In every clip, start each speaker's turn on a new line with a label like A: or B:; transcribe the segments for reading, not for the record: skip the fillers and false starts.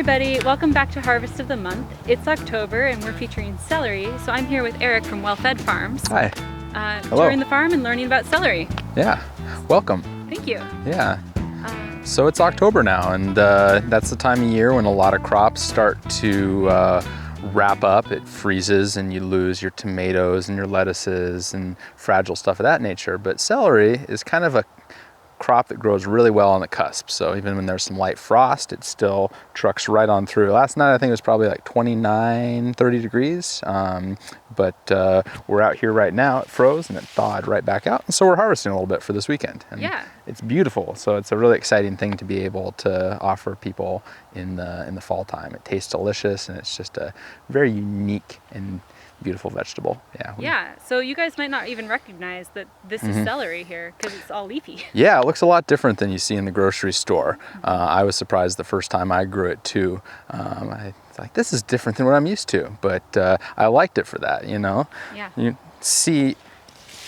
A: everybody, welcome back to Harvest of the Month. It's October and we're featuring celery, so I'm here with Erik from Wellfed Farms.
B: Hi. Hello.
A: Touring the farm and learning about celery.
B: Yeah, welcome.
A: Thank you.
B: Yeah. So it's October now, and that's the time of year when a lot of crops start to wrap up. It freezes and you lose your tomatoes and your lettuces and fragile stuff of that nature. But celery is kind of a crop that grows really well on the cusp. So even when there's some light frost, it still trucks right on through. Last night I think it was probably like 29, 30 degrees. But we're out here right now. It froze and it thawed right back out. And so we're harvesting a little bit for this weekend. And
A: yeah.
B: It's beautiful. So it's a really exciting thing to be able to offer people in the fall time. It tastes delicious and it's just a very unique and beautiful vegetable.
A: Yeah, so you guys might not even recognize that this is celery here because it's all leafy.
B: Yeah, it looks a lot different than you see in the grocery store. I was surprised the first time I grew it too. I was like, this is different than what I'm used to, but I liked it for that, you know?
A: Yeah.
B: You see,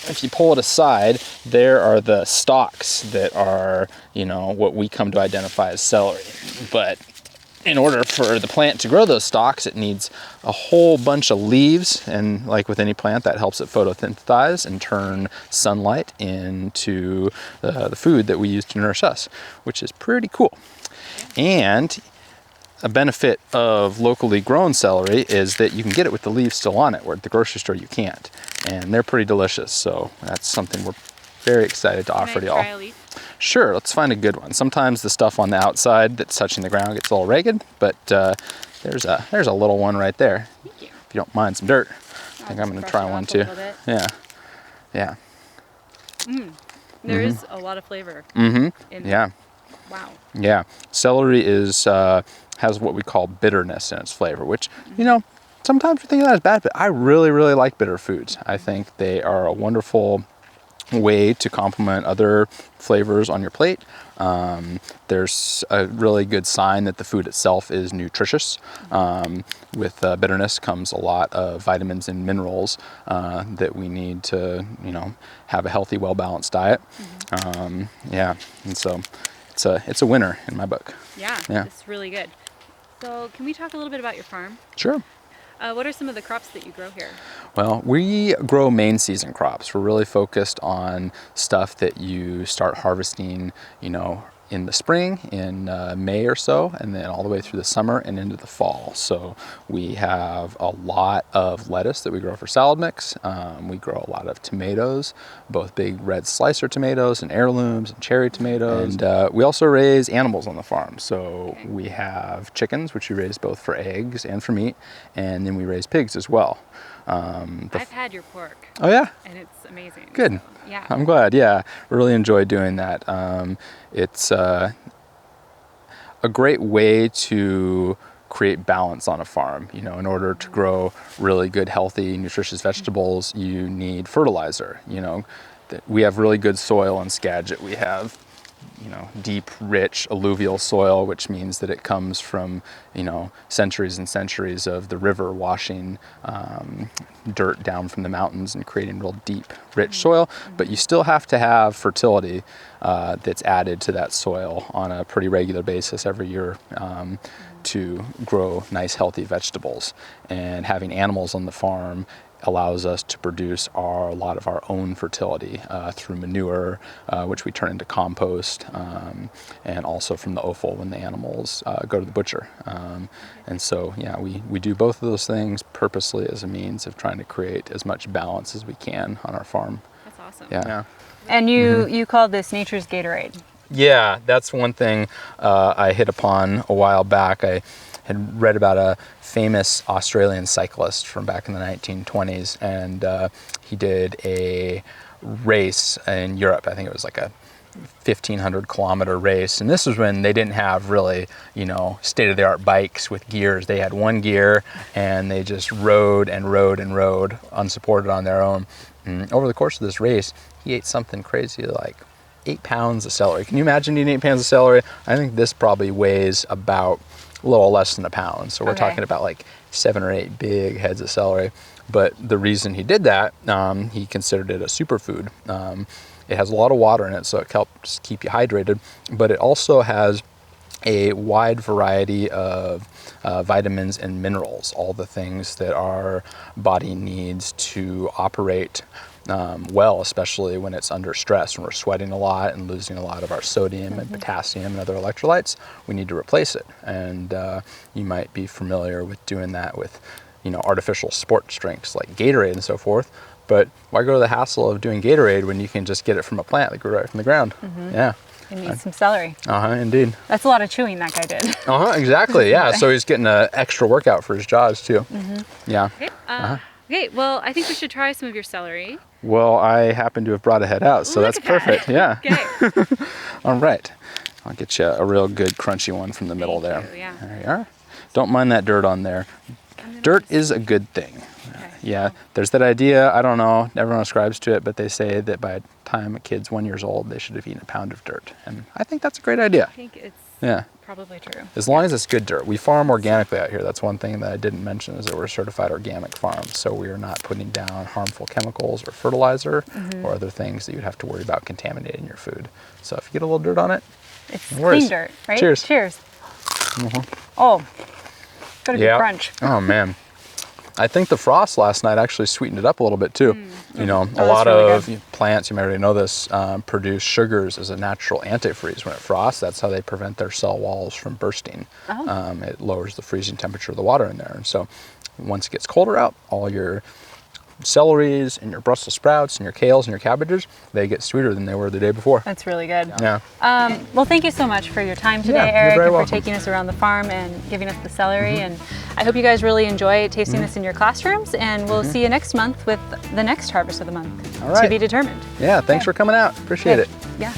B: if you pull it aside, there are the stalks that are, you know, what we come to identify as celery. But in order for the plant to grow those stalks, it needs a whole bunch of leaves, and like with any plant, that helps it photosynthesize and turn sunlight into the food that we use to nourish us, which is pretty cool. And a benefit of locally grown celery is that you can get it with the leaves still on it, where at the grocery store you can't. And they're pretty delicious, so that's something we're very excited to offer to y'all. Sure, let's find a good one. Sometimes the stuff on the outside that's touching the ground gets a little ragged, but there's a little one right there.
A: Thank you.
B: If you don't mind some dirt. I think I'm going to try one too. Yeah. Yeah.
A: There is a lot of flavor.
B: Yeah.
A: Wow.
B: Yeah. Celery is has what we call bitterness in its flavor, which, you know, sometimes we think of that as bad, but I really, really like bitter foods. I think they are a wonderful way to complement other flavors on your plate. There's a really good sign that the food itself is nutritious. With bitterness comes a lot of vitamins and minerals that we need to, you know, have a healthy, well-balanced diet. Yeah, and so it's a winner in my book.
A: Yeah, it's really good. So can we talk a little bit about your farm?
B: Sure.
A: What are some of the crops that you grow here?
B: Well, we grow main season crops. We're really focused on stuff that you start harvesting, you know, in the spring, in May or so, and then all the way through the summer and into the fall. So we have a lot of lettuce that we grow for salad mix. We grow a lot of tomatoes, both big red slicer tomatoes and heirlooms and cherry tomatoes. And we also raise animals on the farm. So we have chickens, which we raise both for eggs and for meat, and then we raise pigs as well.
A: I've had your pork.
B: Oh yeah?
A: And it's amazing.
B: Good.
A: So, yeah.
B: I'm glad. Yeah, really enjoy doing that. It's a great way to create balance on a farm. You know, in order to grow really good, healthy, nutritious vegetables, you need fertilizer. You know, we have really good soil in Skagit. We have, you know, deep, rich alluvial soil, which means that it comes from, you know, centuries and centuries of the river washing dirt down from the mountains and creating real deep, rich soil. But you still have to have fertility that's added to that soil on a pretty regular basis every year to grow nice, healthy vegetables. And having animals on the farm allows us to produce a lot of our own fertility through manure, which we turn into compost, and also from the offal when the animals go to the butcher. And so, yeah, we do both of those things purposely as a means of trying to create as much balance as we can on our farm.
A: That's awesome.
B: Yeah.
A: And you called this nature's Gatorade.
B: Yeah, that's one thing I hit upon a while back. I had read about a famous Australian cyclist from back in the 1920s, and he did a race in Europe. I think it was like a 1,500 kilometer race, and this was when they didn't have really, you know, state-of-the-art bikes with gears. They had one gear, and they just rode and rode and rode unsupported on their own. And over the course of this race, he ate something crazy like 8 pounds of celery. Can you imagine eating 8 pounds of celery? I think this probably weighs about a little less than a pound. So we're talking about like 7 or 8 big heads of celery. But the reason he did that, he considered it a superfood. It has a lot of water in it, so it helps keep you hydrated, but it also has a wide variety of vitamins and minerals, all the things that our body needs to operate well, especially when it's under stress, when we're sweating a lot and losing a lot of our sodium and potassium and other electrolytes. We need to replace it. And you might be familiar with doing that with, artificial sports drinks like Gatorade and so forth. But why go to the hassle of doing Gatorade when you can just get it from a plant that grew right from the ground? Yeah.
A: And eat some celery.
B: Indeed.
A: That's a lot of chewing that guy did.
B: Exactly. Yeah. So he's getting an extra workout for his jaws too. Yeah.
A: Okay. Okay. Well, I think we should try some of your celery.
B: Well, I happen to have brought a head out, so that's perfect. Yeah.
A: Okay.
B: All right. I'll get you a real good crunchy one from the middle there.
A: Thank you, yeah.
B: There you are. Don't mind that dirt on there. Dirt is a good thing.
A: Okay.
B: Yeah, there's that idea, I don't know, everyone ascribes to it, but they say that by the time a kid's 1 year old, they should have eaten a pound of dirt. And I think that's a great idea.
A: I think it's probably true.
B: As long as it's good dirt. We farm organically out here. That's one thing that I didn't mention, is that we're certified organic farms. So we are not putting down harmful chemicals or fertilizer or other things that you'd have to worry about contaminating your food. So if you get a little dirt on it,
A: it's
B: no worries.
A: clean dirt, right?
B: Cheers.
A: Cheers. Oh, got a good crunch.
B: Oh man. I think the frost last night actually sweetened it up a little bit too. A lot
A: really
B: of plants, you might already know this, produce sugars as a natural antifreeze when it frosts. That's how they prevent their cell walls from bursting. It lowers the freezing temperature of the water in there. And so once it gets colder out, all your celeries and your Brussels sprouts and your kales and your cabbages, they get sweeter than they were the day before.
A: That's really good.
B: Yeah.
A: Well, thank you so much for your time today,
B: you're
A: Eric,
B: very
A: and for
B: welcome.
A: taking us around the farm and giving us the celery. And I hope you guys really enjoy tasting this in your classrooms. And we'll see you next month with the next harvest of the month.
B: All right.
A: To be determined.
B: Yeah, thanks for coming out. Appreciate it.
A: Yeah.